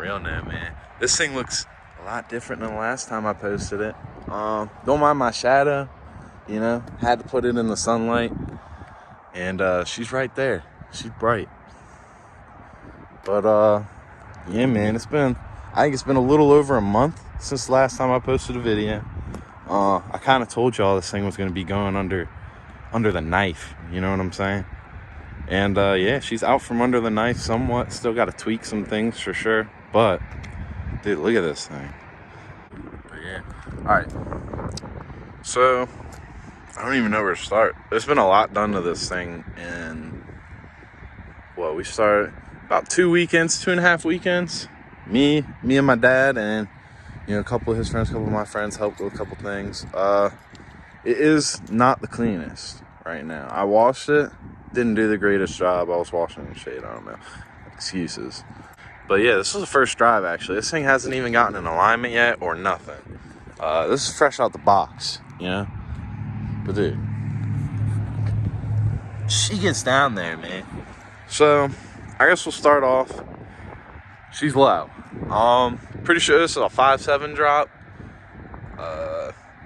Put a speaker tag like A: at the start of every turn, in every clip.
A: real now, man. This thing looks a lot different than the last time I posted it. Don't mind my shadow, you know, had to put it in the sunlight. And she's right there. She's bright. But yeah, man, I think it's been a little over a month since the last time I posted a video. I kind of told y'all this thing was going to be going under the knife, you know what I'm saying? And yeah, she's out from under the knife somewhat. Still got to tweak some things for sure. But dude, look at this thing. But yeah, all right. So I don't even know where to start. There's been a lot done to this thing, and well, we started about 2.5 weekends. Me and my dad, and you know, a couple of his friends, a couple of my friends helped with a couple things. It is not the cleanest right now. I washed it, didn't do the greatest job. I was washing in the shade, I don't know. Excuses. But yeah, this was the first drive actually. This thing hasn't even gotten an alignment yet or nothing. This is fresh out the box, you know? But dude, she gets down there, man. So, I guess we'll start off. She's low. Pretty sure this is a 5.7 drop.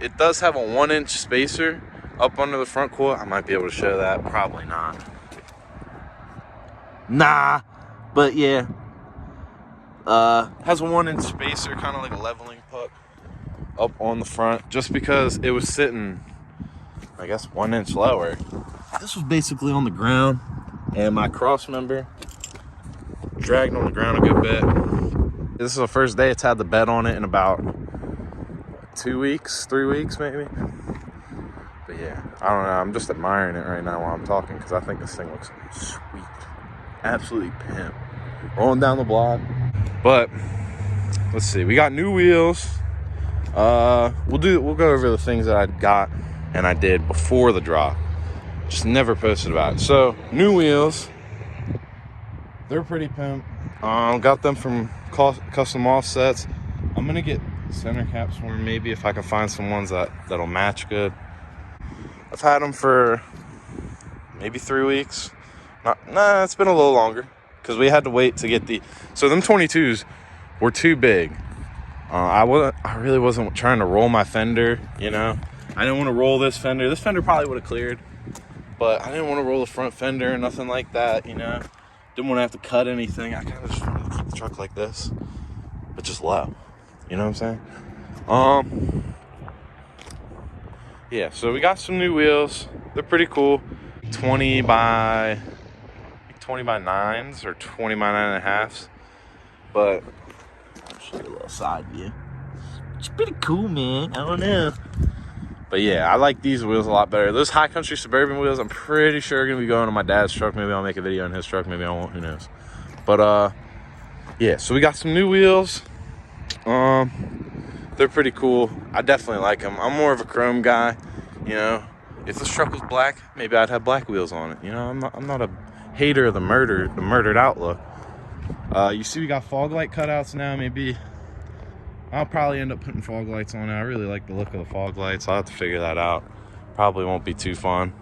A: It does have a 1-inch spacer up under the front coil. I might be able to show that. Probably not. Nah, but yeah. Has a 1-inch spacer, kind of like a leveling puck up on the front, just because it was sitting, I guess, 1 inch lower. This was basically on the ground, and my cross member dragged on the ground a good bit. This is the first day it's had the bed on it in about 3 weeks maybe. But yeah, I don't know, I'm just admiring it right now while I'm talking, because I think this thing looks sweet. Absolutely pimp. Rolling down the block. But let's see, we got new wheels. We'll go over the things that I got and I did before the drop. Just never posted about it. So new wheels, they're pretty pimp. Got them from custom offsets. I'm gonna get center caps for them, maybe, if I can find some ones that'll match good. I've had them for maybe 3 weeks. Nah, it's been a little longer, because we had to wait to get so them 22s were too big. I really wasn't trying to roll my fender, you know. I didn't want to roll this fender. This fender probably would have cleared, but I didn't want to roll the front fender or nothing like that, you know. Didn't want to have to cut anything. I kind of just wanted to keep the truck like this, but just low. You know what I'm saying? Yeah, so we got some new wheels. They're pretty cool. 20 by 9s or 20 by 9.5s. But I'll show you a little side view. It's pretty cool, man. I don't know. But yeah, I like these wheels a lot better. Those High Country Suburban wheels, I'm pretty sure are going to be going to my dad's truck. Maybe I'll make a video on his truck. Maybe I won't. Who knows? But yeah, so we got some new wheels. They're pretty cool. I definitely like them. I'm more of a chrome guy, you know. If this truck was black, maybe I'd have black wheels on it. You know, I'm not a hater of the murdered outlook. You see we got fog light cutouts now. Maybe I'll probably end up putting fog lights on it. I really like the look of the fog lights. I'll have to figure that out. Probably won't be too fun.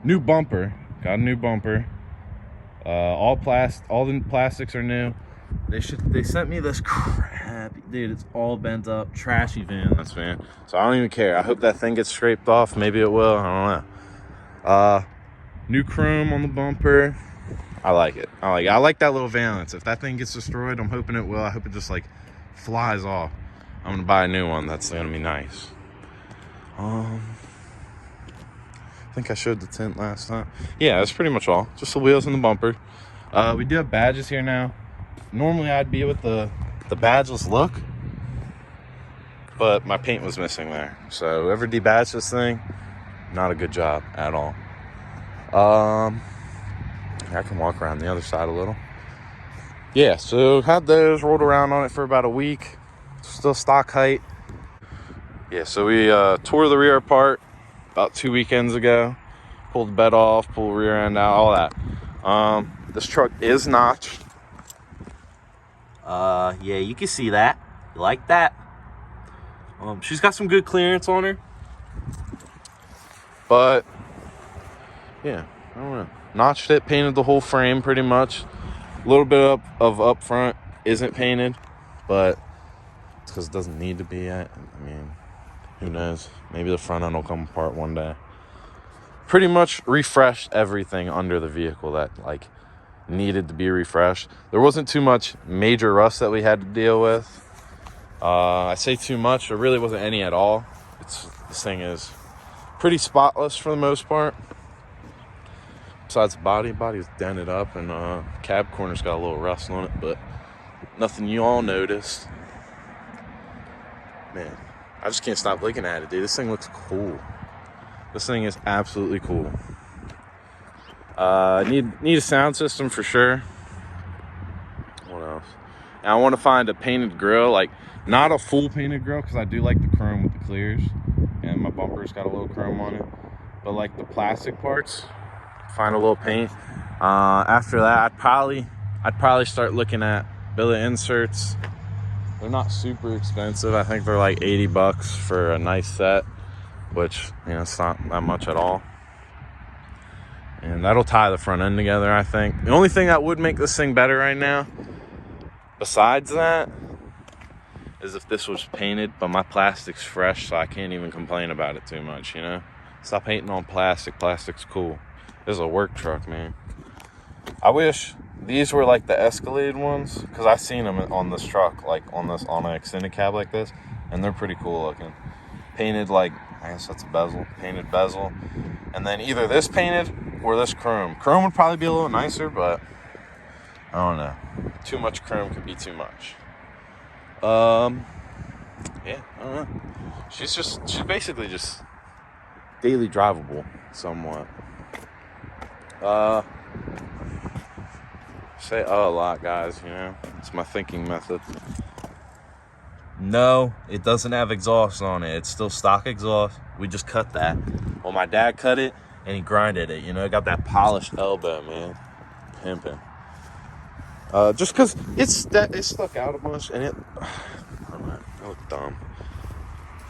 A: New bumper. Got a new bumper. All the plastics are new. They sent me this crap, dude. It's all bent up, trashy van. That's van. So I don't even care. I hope that thing gets scraped off. Maybe it will. I don't know. New chrome on the bumper. I like it. I like that little valance. If that thing gets destroyed, I'm hoping it will. I hope it just like flies off. I'm gonna buy a new one. That's gonna be nice. I think I showed the tint last time. Yeah, that's pretty much all. Just the wheels and the bumper. We do have badges here now. Normally I'd be with the badgeless look, but my paint was missing there. So whoever debadged this thing, not a good job at all. I can walk around the other side a little. Yeah, so had those, rolled around on it for about a week. Still stock height. Yeah, so we tore the rear apart about 2 weekends ago. Pulled the bed off, pulled the rear end out, all that. This truck is notched. Yeah, you can see that. You like that? She's got some good clearance on her. But yeah, I don't know. Notched it, painted the whole frame pretty much. A little bit of up front isn't painted, but it's because it doesn't need to be yet. I mean, who knows? Maybe the front end will come apart one day. Pretty much refreshed everything under the vehicle that like needed to be refreshed. There wasn't too much major rust that we had to deal with. I say too much, there really wasn't any at all. This thing is pretty spotless for the most part. Besides the body's dented up, and cab corner's got a little rust on it, but nothing you all noticed. Man, I just can't stop looking at it, dude. This thing looks cool. This thing is absolutely cool. Need a sound system for sure. What else? And I want to find a painted grill, like not a full painted grill, because I do like the chrome with the clears, and my bumper's got a little chrome on it. But like the plastic parts, find a little paint. After that, I'd probably start looking at billet inserts. They're not super expensive. I think they're like $80 for a nice set, which, you know, it's not that much at all. And that'll tie the front end together, I think. The only thing that would make this thing better right now, besides that, is if this was painted, but my plastic's fresh, so I can't even complain about it too much, you know? Stop hating on plastic. Plastic's cool. This is a work truck, man. I wish these were like the Escalade ones, because I've seen them on this truck, like on an extended cab like this, and they're pretty cool looking. Painted like, I guess that's a bezel, painted bezel. And then either this painted or this chrome. Chrome would probably be a little nicer, but I don't know. Too much chrome could be too much. Yeah, I don't know. She's basically just daily drivable somewhat. Say a lot, guys, you know. It's my thinking method. No, it doesn't have exhaust on it. It's still stock exhaust. We just cut that. Well, my dad cut it and he grinded it, you know. It got that polished elbow, man. Pimping. Just because it stuck out a bunch, and it looked dumb.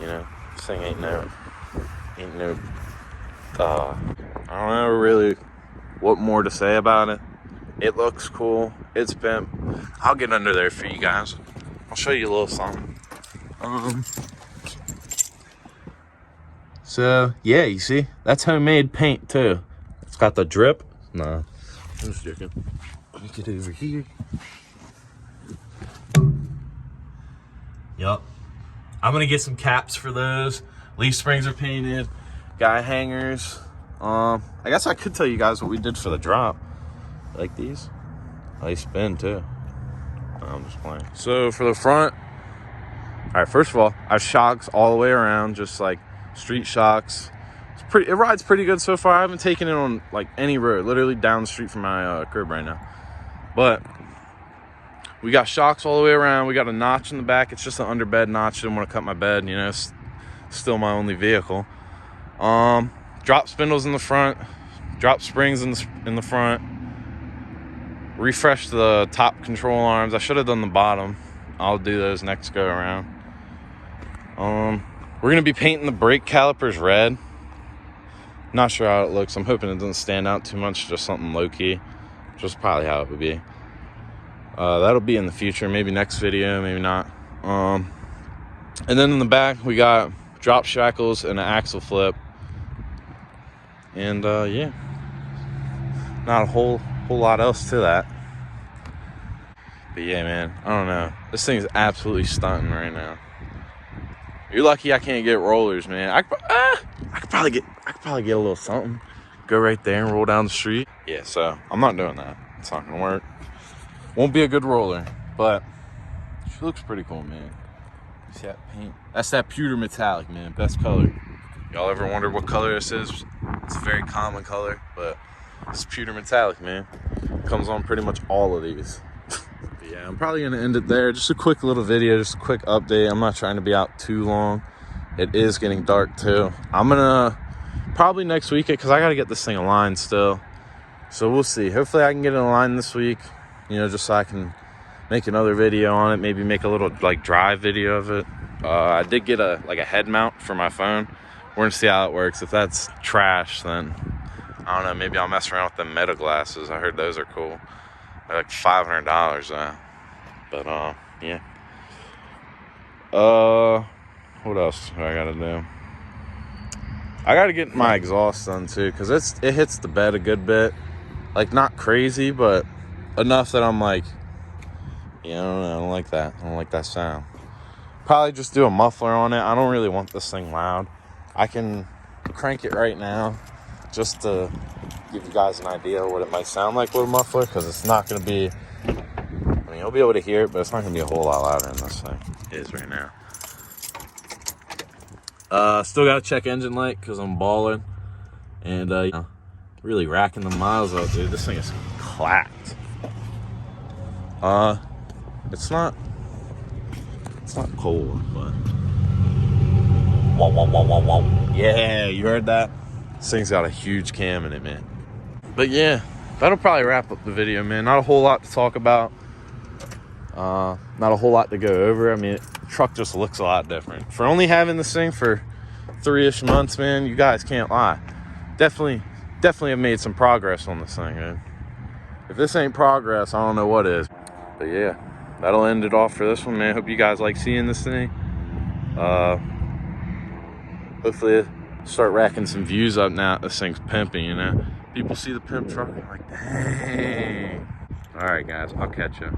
A: You know, this thing ain't no I don't know really what more to say about it. It looks cool. It's bent. I'll get under there for you guys. I'll show you a little something. So yeah, you see, that's homemade paint too. It's got the drip. Nah, I'm just joking. Let me get over here. Yup. I'm gonna get some caps for those. Leaf springs are painted. Guy hangers. I guess I could tell you guys what we did for the drop. Like these. They spin too. No, I'm just playing. So for the front, all right, first of all, I have shocks all the way around, just like street shocks. It rides pretty good so far. I haven't taken it on like any road, literally down the street from my curb right now. But we got shocks all the way around. We got a notch in the back. It's just an underbed notch. Didn't want to cut my bed, you know. It's still my only vehicle. Drop spindles in the front, drop springs in the front. Refresh the top control arms. I should have done the bottom. I'll do those next go around. We're gonna be painting the brake calipers red. Not sure how it looks. I'm hoping it doesn't stand out too much. Just something low-key. Just probably how it would be. That'll be in the future. Maybe next video, maybe not. And then in the back, we got drop shackles and an axle flip. And yeah, not a whole lot else to that. But yeah, man, I don't know. This thing is absolutely stunting right now. You're lucky I can't get rollers, man. I could probably get a little something. Go right there and roll down the street. Yeah, so I'm not doing that. It's not gonna work. Won't be a good roller, but she looks pretty cool, man. See that paint? That's that pewter metallic, man. Best color. Y'all ever wondered what color this is? It's a very common color, but it's pewter metallic, man. Comes on pretty much all of these. Yeah, I'm probably gonna end it there. Just a quick little video, just a quick update. I'm not trying to be out too long. It is getting dark too. I'm gonna probably next week, because I gotta get this thing aligned still. So we'll see. Hopefully I can get it aligned this week, you know, just so I can make another video on it, maybe make a little like drive video of it. I did get a head mount for my phone. We're gonna see how it works. If that's trash, then I don't know, maybe I'll mess around with the meta glasses. I heard those are cool. like $500 but yeah. What else do I gotta do? I gotta get my exhaust done too, because it hits the bed a good bit. Like, not crazy, but enough that I'm like, yeah, I don't like that. I don't like that sound. Probably just do a muffler on it. I don't really want this thing loud. I can crank it right now just to give you guys an idea of what it might sound like with a muffler, because it's not going to be, I mean, you'll be able to hear it, but it's not going to be a whole lot louder than this thing is right now. Still got to check engine light because I'm balling. And, you know, really racking the miles out, dude. This thing is clapped. It's not cold, but whoa, whoa, whoa, whoa, whoa. Yeah, you heard that? This thing's got a huge cam in it, man. But yeah, that'll probably wrap up the video, man. Not a whole lot to talk about. Not a whole lot to go over. I mean, the truck just looks a lot different. For only having this thing for 3-ish months, man, you guys can't lie. Definitely have made some progress on this thing, man. If this ain't progress, I don't know what is. But yeah, that'll end it off for this one, man. Hope you guys like seeing this thing. Hopefully start racking some views up now that this thing's pimping, you know. People see the pimp truck and they're like, dang. All right, guys, I'll catch you.